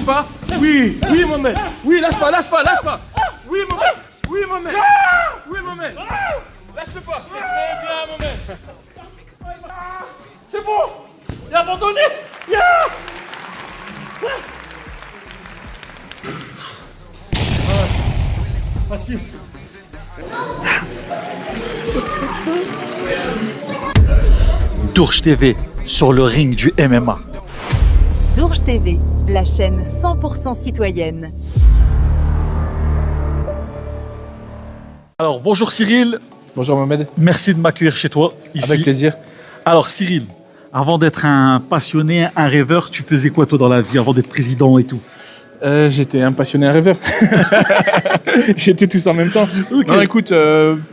pas. Oui, oui, Mohamed. Oui, lâche pas. Oui, Mohamed. Oui, Mohamed. Oui, Mohamed. Lâche-le pas. C'est très bien, Mohamed. C'est bon. Il a abandonné. Facile. Dourges TV, sur le ring du MMA. Dourges TV, la chaîne 100% citoyenne. Alors, bonjour Cyril. Bonjour Mohamed. Merci de m'accueillir chez toi, ici. Avec plaisir. Alors Cyril, avant d'être un passionné, un rêveur, tu faisais quoi toi dans la vie avant d'être président et tout? J'étais un passionné, un rêveur. J'étais tous en même temps. Ok. Non, écoute,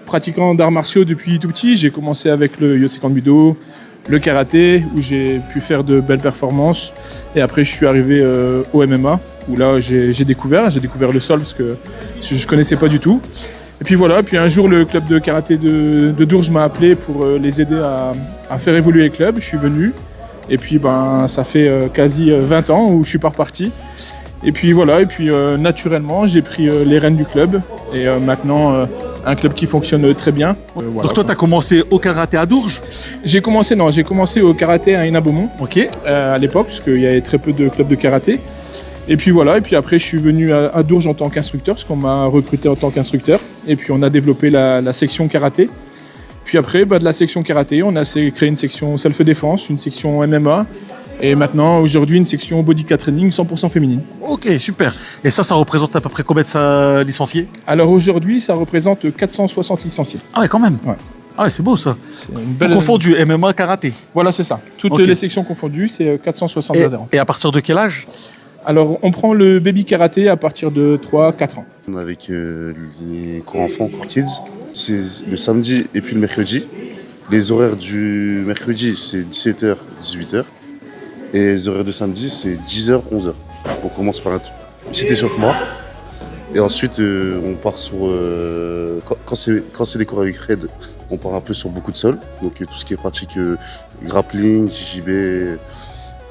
pratiquant d'arts martiaux depuis tout petit, j'ai commencé avec le Yosekan Budo, le karaté, où j'ai pu faire de belles performances. Et après, je suis arrivé au MMA, où là, j'ai découvert le sol, parce que je ne connaissais pas du tout. Et puis voilà, puis un jour, le club de karaté de Dourges m'a appelé pour les aider à faire évoluer le club. Je suis venu. Et puis, ça fait quasi 20 ans où je suis pas reparti. Et puis voilà, naturellement, j'ai pris les rênes du club. Et maintenant, un club qui fonctionne très bien. Voilà, Donc toi, tu as commencé au karaté à Dourges? J'ai commencé au karaté à Hénin-Beaumont Ok. à l'époque, parce qu'il y avait très peu de clubs de karaté. Et puis voilà, et puis après, je suis venu à Dourges en tant qu'instructeur, parce qu'on m'a recruté en tant qu'instructeur. Et puis on a développé la section karaté. Puis après, de la section karaté, on a créé une section self-défense, une section MMA. Et maintenant, aujourd'hui, une section body cat training 100% féminine. Ok, super. Et ça représente à peu près combien de licenciés? Alors aujourd'hui, ça représente 460 licenciés. Ah ouais, quand même. Ouais. Ah ouais, c'est beau ça. C'est une Tout belle... confondu, MMA, karaté. Voilà, c'est ça. Toutes Ok. les sections confondues, c'est 460 adhérents. Et à partir de quel âge? Alors, on prend le baby karaté à partir de 3-4 ans. Avec les cours enfants, cours kids, c'est le samedi et puis le mercredi. Les horaires du mercredi, c'est 17h, 18h. Et les horaires de samedi, c'est 10h, 11h. On commence par un petit échauffement. Et ensuite, on part sur... quand c'est des cours avec Fred, on part un peu sur beaucoup de sol. Donc tout ce qui est pratique grappling, JJB,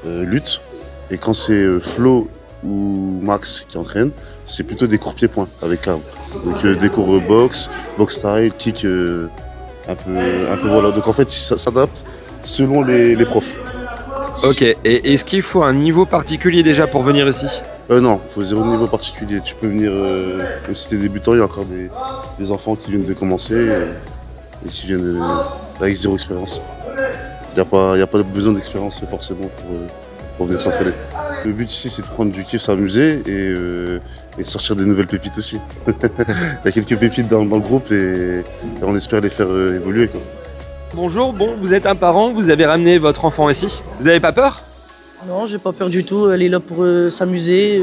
lutte. Et quand c'est Flo ou Max qui entraînent, c'est plutôt des cours pieds-points avec armes. Donc des cours boxe style, kick, un peu voilà. Donc en fait, ça s'adapte selon les profs. Ok, et est-ce qu'il faut un niveau particulier déjà pour venir ici? Non, il faut zéro niveau particulier. Tu peux venir, même si t'es débutant, il y a encore des enfants qui viennent de commencer et qui viennent avec zéro expérience. Il n'y a pas besoin d'expérience forcément pour venir s'entraîner. Le but ici, c'est de prendre du kiff, s'amuser et de sortir des nouvelles pépites aussi. Il y a quelques pépites dans le groupe et on espère les faire évoluer, quoi. Bonjour, vous êtes un parent, vous avez ramené votre enfant ici. Vous n'avez pas peur? Non, j'ai pas peur du tout. Elle est là pour s'amuser,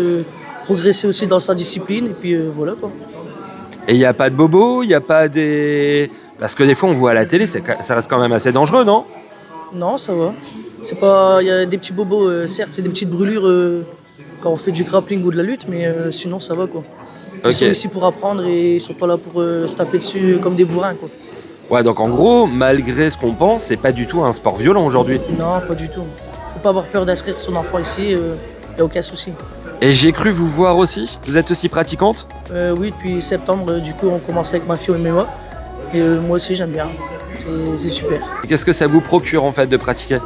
progresser aussi dans sa discipline, et puis voilà quoi. Et il n'y a pas de bobos, il n'y a pas des... Parce que des fois on voit à la télé, ça reste quand même assez dangereux, non? Non, ça va. C'est pas, il y a des petits bobos, certes, c'est des petites brûlures quand on fait du grappling ou de la lutte, mais sinon ça va quoi. Ils sont ici pour apprendre et ils sont pas là pour se taper dessus comme des bourrins quoi. Ouais, donc en gros, malgré ce qu'on pense, c'est pas du tout un sport violent aujourd'hui. Non, pas du tout. Faut pas avoir peur d'inscrire son enfant ici, y a aucun souci. Et j'ai cru vous voir aussi. Vous êtes aussi pratiquante? Oui, depuis septembre, du coup, on commence avec ma fille au MMA. Et moi aussi, j'aime bien. C'est super. Qu'est-ce que ça vous procure en fait de pratiquer?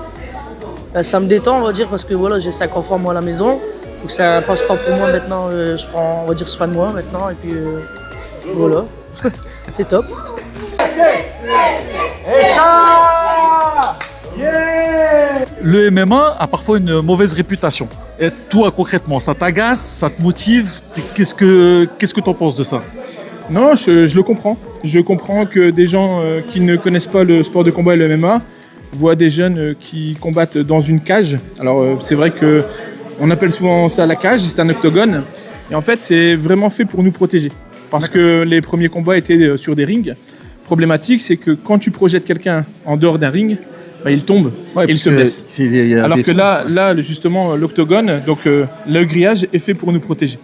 Ça me détend, on va dire, parce que voilà, j'ai 5 enfants moi à la maison. Donc c'est un passe-temps pour moi maintenant. Je prends, on va dire, soin de moi maintenant. Et puis voilà, c'est top. Le MMA a parfois une mauvaise réputation. Et toi, concrètement, ça t'agace, ça te motive? Qu'est-ce que t'en penses de ça? Non, je le comprends. Je comprends que des gens qui ne connaissent pas le sport de combat et le MMA voient des jeunes qui combattent dans une cage. Alors c'est vrai qu'on appelle souvent ça la cage, c'est un octogone. Et en fait, c'est vraiment fait pour nous protéger. Parce que les premiers combats étaient sur des rings. Problématique, c'est que quand tu projettes quelqu'un en dehors d'un ring, il tombe et il se blesse. Alors que là, justement, l'octogone, donc le grillage est fait pour nous protéger.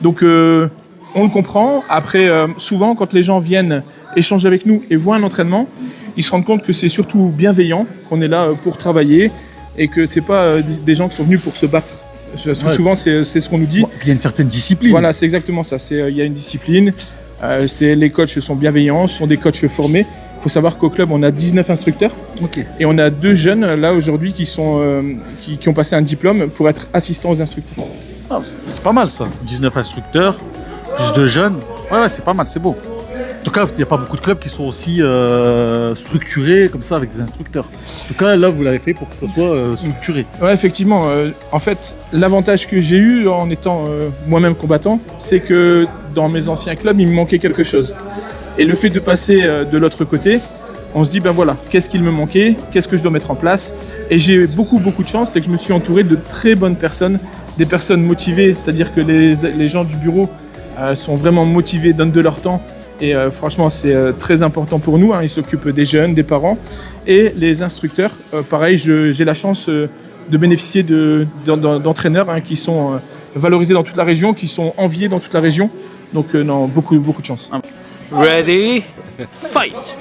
Donc on le comprend. Après, souvent, quand les gens viennent échanger avec nous et voient un entraînement, ils se rendent compte que c'est surtout bienveillant, qu'on est là pour travailler et que c'est pas des gens qui sont venus pour se battre. Parce que souvent, c'est ce qu'on nous dit. Bon, il y a une certaine discipline. Voilà, c'est exactement ça. Il y a une discipline. Les coachs sont bienveillants, ce sont des coachs formés. Il faut savoir qu'au club, on a 19 instructeurs. Ok. Et on a 2 jeunes, là, aujourd'hui, qui ont passé un diplôme pour être assistants aux instructeurs. Ah, c'est pas mal ça. 19 instructeurs, plus de jeunes. Ouais, c'est pas mal, c'est beau. En tout cas, il n'y a pas beaucoup de clubs qui sont aussi structurés comme ça avec des instructeurs. En tout cas, là, vous l'avez fait pour que ça soit structuré. Ouais, effectivement. En fait, l'avantage que j'ai eu en étant moi-même combattant, c'est que dans mes anciens clubs, il me manquait quelque chose. Et le fait de passer de l'autre côté, on se dit, ben voilà, qu'est-ce qu'il me manquait, qu'est-ce que je dois mettre en place. Et j'ai eu beaucoup de chance, c'est que je me suis entouré de très bonnes personnes, des personnes motivées, c'est-à-dire que les gens du bureau sont vraiment motivés, donnent de leur temps. Et franchement, c'est très important pour nous. Ils s'occupent des jeunes, des parents. Et les instructeurs, pareil, j'ai la chance de bénéficier d'entraîneurs qui sont valorisés dans toute la région, qui sont enviés dans toute la région. Donc, non, beaucoup de chance. Ready, fight!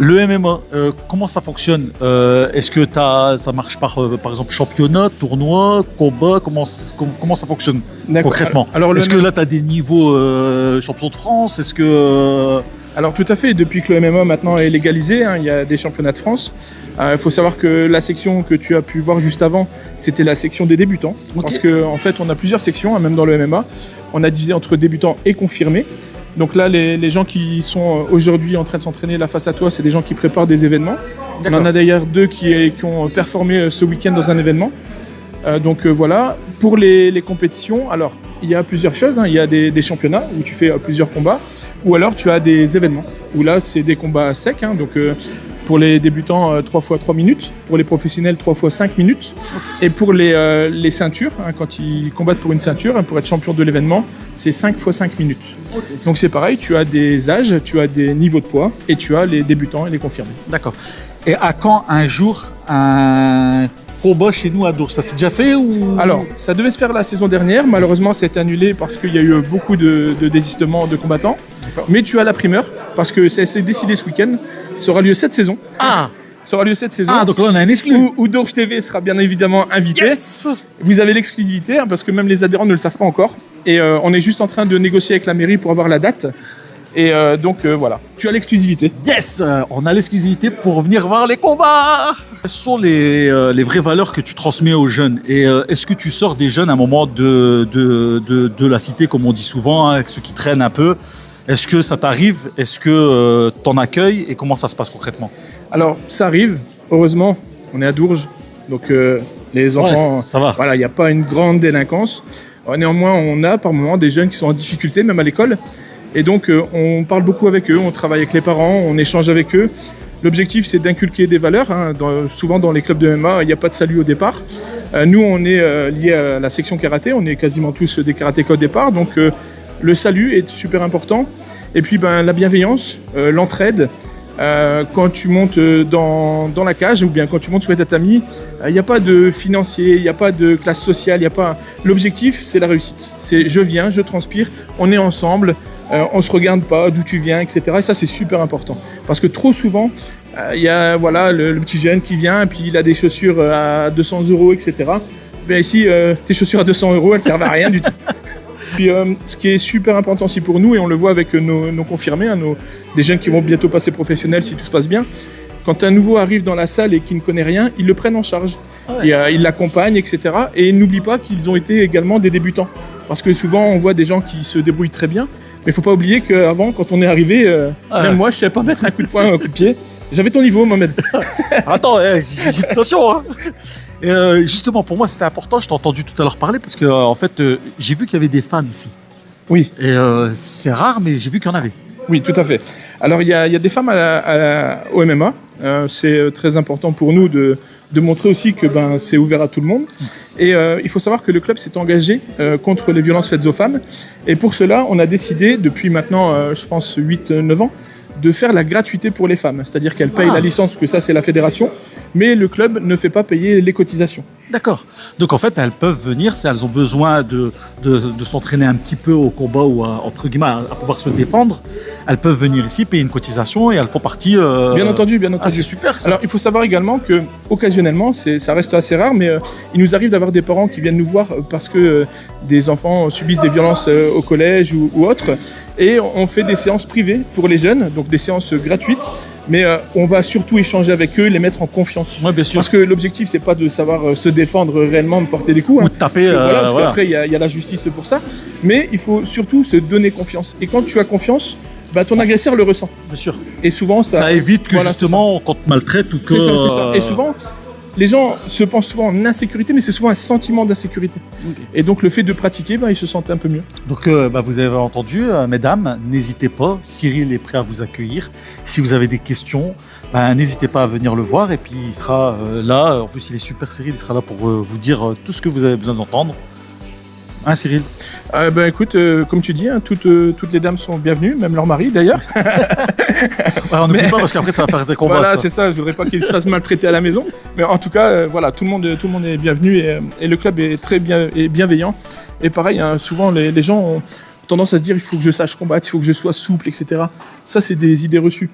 Le MMA, comment ça fonctionne? Est-ce que ça marche par exemple championnat, tournoi, combat? Comment ça fonctionne concrètement? Alors, est-ce que là, tu as des niveaux champion de France? Est-ce que... Alors tout à fait, depuis que le MMA maintenant est légalisé, il y a des championnats de France. Il faut savoir que la section que tu as pu voir juste avant, c'était la section des débutants. Okay. Parce qu'en fait, on a plusieurs sections, même dans le MMA. On a divisé entre débutants et confirmés. Donc là, les gens qui sont aujourd'hui en train de s'entraîner là face à toi, c'est des gens qui préparent des événements. On en a d'ailleurs 2 qui ont performé ce week-end dans un événement. Donc voilà, pour les compétitions, alors il y a plusieurs choses. Il y a des championnats où tu fais plusieurs combats, ou alors tu as des événements où là c'est des combats secs. Donc pour les débutants 3 x 3 minutes, pour les professionnels 3 x 5 minutes, et pour les ceintures, quand ils combattent pour une ceinture, pour être champion de l'événement, c'est 5 x 5 minutes. Okay. Donc c'est pareil, tu as des âges, tu as des niveaux de poids, et tu as les débutants et les confirmés. D'accord. Et à quand un jour un combat chez nous à Dourges? Ça s'est déjà fait ou... Alors, ça devait se faire la saison dernière. Malheureusement, c'est annulé parce qu'il y a eu beaucoup de désistements de combattants. Mais tu as la primeur parce que c'est décidé ce week-end. Ça aura lieu cette saison. Ah! Ça aura lieu cette saison. Ah, donc là, on a un exclu. Où Dourges TV sera bien évidemment invité. Yes! Vous avez l'exclusivité parce que même les adhérents ne le savent pas encore. Et on est juste en train de négocier avec la mairie pour avoir la date. Et donc voilà, tu as l'exclusivité. Yes, on a l'exclusivité pour venir voir les combats. Quelles sont les vraies valeurs que tu transmets aux jeunes? Et est-ce que tu sors des jeunes à un moment de la cité, comme on dit souvent, avec ceux qui traînent un peu? Est-ce que ça t'arrive? Est-ce que t'en accueilles? Et comment ça se passe concrètement? Alors, ça arrive. Heureusement, on est à Dourges. Donc les enfants, ça va. Voilà, il n'y a pas une grande délinquance. Néanmoins, on a par moments des jeunes qui sont en difficulté, même à l'école. Et donc, on parle beaucoup avec eux, on travaille avec les parents, on échange avec eux. L'objectif, c'est d'inculquer des valeurs. Souvent, dans les clubs de MMA, il n'y a pas de salut au départ. Nous, on est liés à la section karaté. On est quasiment tous des karatékas au départ. Donc, le salut est super important. Et puis, la bienveillance, l'entraide. Quand tu montes dans la cage ou bien quand tu montes sur les tatamis, il n'y a pas de financier, il n'y a pas de classe sociale. L'objectif, c'est la réussite. C'est je viens, je transpire, on est ensemble. On se regarde pas d'où tu viens, etc. Et ça, c'est super important. Parce que trop souvent, il y a le petit jeune qui vient et puis il a des chaussures à 200 €, etc. Ben ici, tes chaussures à 200 €, elles servent à rien du tout. Puis, ce qui est super important aussi pour nous, et on le voit avec nos confirmés, des jeunes qui vont bientôt passer professionnels si tout se passe bien, quand un nouveau arrive dans la salle et qui ne connaît rien, ils le prennent en charge. Ouais. Et ils l'accompagnent, etc. Et n'oublie pas qu'ils ont été également des débutants. Parce que souvent, on voit des gens qui se débrouillent très bien, mais il ne faut pas oublier qu'avant, quand on est arrivé, même moi, je ne savais pas mettre un coup de poing, un coup de pied. J'avais ton niveau, Mohamed. Attends, attention, hein. Et justement, pour moi, c'était important. Je t'ai entendu tout à l'heure parler parce que, en fait, j'ai vu qu'il y avait des fans ici. Oui. Et c'est rare, mais j'ai vu qu'il y en avait. Oui, tout à fait. Alors, il y a des femmes au MMA. C'est très important pour nous de de montrer aussi que c'est ouvert à tout le monde. Et il faut savoir que le club s'est engagé contre les violences faites aux femmes. Et pour cela, on a décidé, depuis maintenant, je pense, 8-9 ans, de faire la gratuité pour les femmes. C'est-à-dire qu'elles payent la licence, que ça c'est la fédération, mais le club ne fait pas payer les cotisations. D'accord. Donc en fait, elles peuvent venir si elles ont besoin de s'entraîner un petit peu au combat ou entre guillemets à pouvoir se défendre. Elles peuvent venir ici, payer une cotisation et elles font partie. Bien entendu. Ah, c'est super ça. Alors il faut savoir également que occasionnellement, ça reste assez rare, mais il nous arrive d'avoir des parents qui viennent nous voir parce que des enfants subissent des violences au collège ou autres. Et on fait des séances privées pour les jeunes, donc des séances gratuites. Mais on va surtout échanger avec eux, les mettre en confiance. Ouais, bien sûr. Parce que l'objectif, c'est pas de savoir se défendre réellement, de porter des coups. Ou de taper. Parce qu'après, il y a la justice pour ça. Mais il faut surtout se donner confiance. Et quand tu as confiance, ton agresseur le ressent. Bien sûr. Et souvent, ça évite que justement, quand on te maltraite ou que... C'est ça. Et souvent, les gens se pensent souvent en insécurité, mais c'est souvent un sentiment d'insécurité. Okay. Et donc, le fait de pratiquer, ils se sentent un peu mieux. Donc, vous avez entendu, mesdames, n'hésitez pas. Cyril est prêt à vous accueillir. Si vous avez des questions, n'hésitez pas à venir le voir. Et puis, il sera là. En plus, il est super, Cyril. Il sera là pour vous dire tout ce que vous avez besoin d'entendre. Hein, Cyril? Écoute, comme tu dis, toutes les dames sont bienvenues, même leur mari d'ailleurs. On n'oublie pas parce qu'après ça va faire des combats. Voilà, c'est ça. Je voudrais pas qu'ils se fassent maltraiter à la maison, mais en tout cas, tout le monde est bienvenu et le club est très bienveillant. Et pareil, souvent les gens ont tendance à se dire il faut que je sache combattre, il faut que je sois souple, etc. Ça, c'est des idées reçues.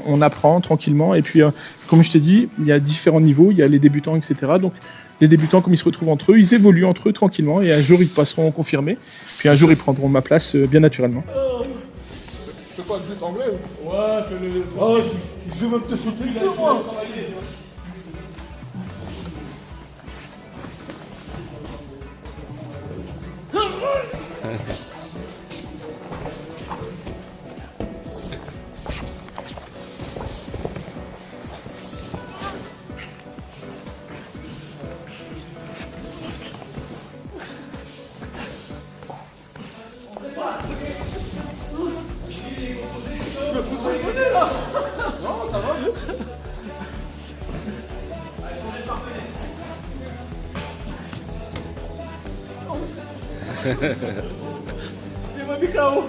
On apprend tranquillement. Et puis, comme je t'ai dit, il y a différents niveaux. Il y a les débutants, etc. Donc, les débutants, comme ils se retrouvent entre eux, ils évoluent entre eux tranquillement. Et un jour, ils passeront confirmés. Puis un jour, ils prendront ma place bien naturellement. C'est quoi le jeu anglais? Ouais, fais le... Oh, je veux même te sauter dessus, moi. Il m'a mis KO.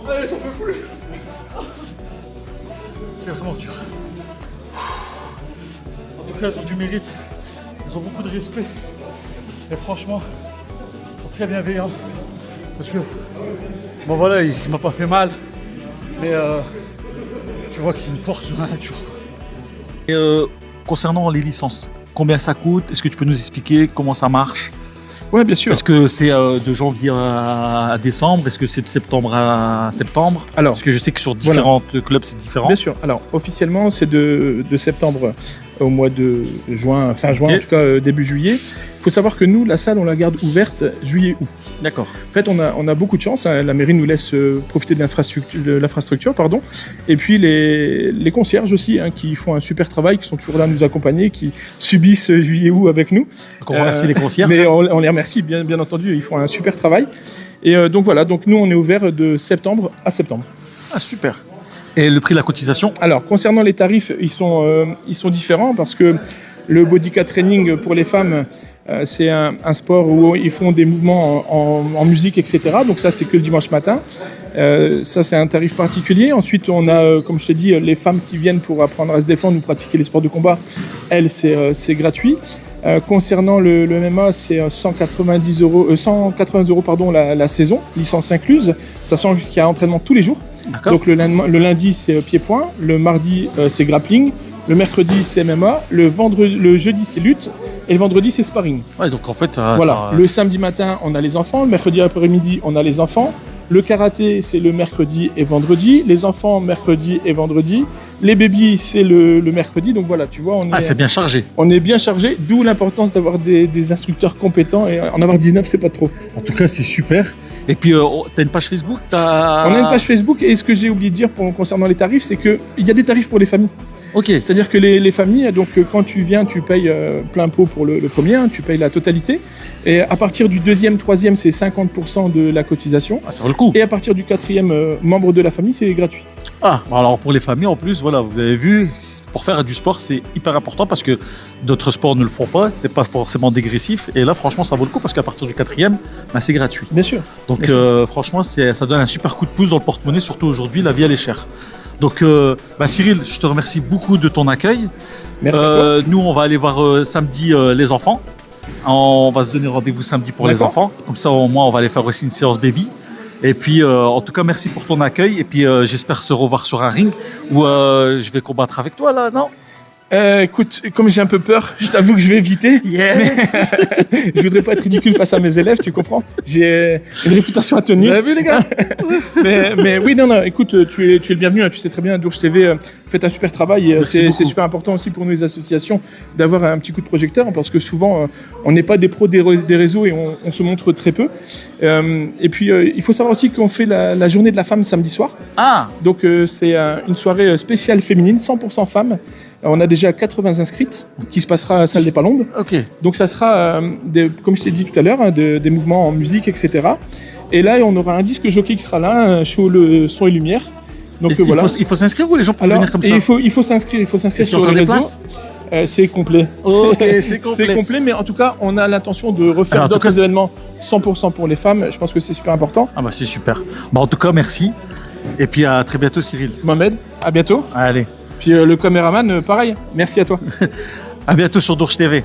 Allez, j'en peux plus. C'est vraiment dur. En tout cas, elles ont du mérite. Ils ont beaucoup de respect. Et franchement, ils sont très bienveillants. Parce que, il m'a pas fait mal. Mais tu vois que c'est une force de la nature. Et concernant les licences, combien ça coûte? Est-ce que tu peux nous expliquer comment ça marche? Oui, bien sûr. Est-ce que c'est de janvier à décembre? Est-ce que c'est de septembre à septembre? Alors, parce que je sais que sur différents clubs, c'est différent. Bien sûr. Alors, officiellement, c'est de septembre au mois de juin, fin juin, en tout cas début juillet. Il faut savoir que nous, la salle, on la garde ouverte juillet-août. D'accord. En fait, on a beaucoup de chance. La mairie nous laisse profiter de l'infrastructure. Et puis, les concierges aussi, qui font un super travail, qui sont toujours là à nous accompagner, qui subissent juillet-août avec nous. Donc, on remercie les concierges. Mais on les remercie, bien entendu. Ils font un super travail. Et donc, voilà. Donc, nous, on est ouvert de septembre à septembre. Ah, super. Et le prix de la cotisation? Alors, concernant les tarifs, ils sont différents parce que le bodycat training pour les femmes, c'est un sport où ils font des mouvements en musique, etc. Donc ça, c'est que le dimanche matin. Ça, c'est un tarif particulier. Ensuite, on a, comme je t'ai dit, les femmes qui viennent pour apprendre à se défendre ou pratiquer les sports de combat. Elles, c'est gratuit. Concernant le MMA, c'est 180 € la saison, licence incluse, sachant qu'il y a entraînement tous les jours. Donc le lundi, c'est pied-point, le mardi, c'est grappling, le mercredi, c'est MMA, le jeudi, c'est lutte, et le vendredi, c'est sparring. Ouais, donc en fait, le samedi matin, on a les enfants, le mercredi après-midi, on a les enfants. Le karaté, c'est le mercredi et vendredi. Les enfants, mercredi et vendredi. Les bébés, c'est le mercredi. Donc voilà, tu vois, c'est bien chargé. On est bien chargé, d'où l'importance d'avoir des instructeurs compétents. Et en avoir 19, c'est pas trop. En tout cas, c'est super. Et puis, tu as une page Facebook? On a une page Facebook. Et ce que j'ai oublié de dire concernant les tarifs, c'est qu'il y a des tarifs pour les familles. Ok. C'est-à-dire que les familles, donc quand tu viens, tu payes plein pot pour le premier, hein, tu payes la totalité. Et à partir du deuxième, troisième, c'est 50% de la cotisation. Ah, ça vaut le coup. Et à partir du quatrième membre de la famille, c'est gratuit. Ah, alors pour les familles en plus, voilà, vous avez vu, pour faire du sport, c'est hyper important parce que d'autres sports ne le font pas, c'est pas forcément dégressif. Et là, franchement, ça vaut le coup parce qu'à partir du quatrième, ben, c'est gratuit. Bien sûr. Donc Bien sûr. franchement, ça donne un super coup de pouce dans le porte-monnaie, surtout aujourd'hui, la vie elle est chère. Donc Cyril, je te remercie beaucoup de ton accueil. Merci à toi. Nous, on va aller voir samedi les enfants. On va se donner rendez-vous samedi pour les D'accord. enfants. Comme ça, au moins, on va aller faire aussi une séance baby. Et puis, en tout cas, merci pour ton accueil. Et puis, j'espère se revoir sur un ring où je vais combattre avec toi, là, non? Écoute, comme j'ai un peu peur, je t'avoue que je vais éviter. Yes. Je voudrais pas être ridicule face à mes élèves, tu comprends. J'ai une réputation à Vous tenir. avez vu, les gars? mais oui, non, écoute, tu es le bienvenu. Hein, tu sais très bien, Dourges TV, faites un super travail. Et, Merci c'est beaucoup. super important aussi pour nous, les associations, d'avoir un petit coup de projecteur, hein, parce que souvent, on n'est pas des pros des réseaux et on se montre très peu. Et puis, il faut savoir aussi qu'on fait la journée de la femme samedi soir. Ah, Donc, c'est une soirée spéciale féminine, 100% femmes. On a déjà 80 inscrites qui se passera à la salle des Palombes. ok. Donc ça sera, comme je t'ai dit tout à l'heure, hein, des mouvements en musique, etc. Et là, on aura un disque jockey qui sera là, un show le son et lumière. Donc Et voilà. il faut s'inscrire ou les gens peuvent Alors, venir comme et ça? il faut s'inscrire Est-ce qu'il y a sur encore les des réseaux. places? C'est complet. Ok, c'est complet. C'est complet, mais en tout cas, on a l'intention de Alors, refaire en tout d'autres cas, événements 100% pour les femmes. Je pense que c'est super important. Ah bah c'est super. Bah en tout cas, merci. Et puis à très bientôt, Cyril. Mohamed, à bientôt. Allez, Puis le caméraman, pareil. Merci à toi. à bientôt sur Dourges TV.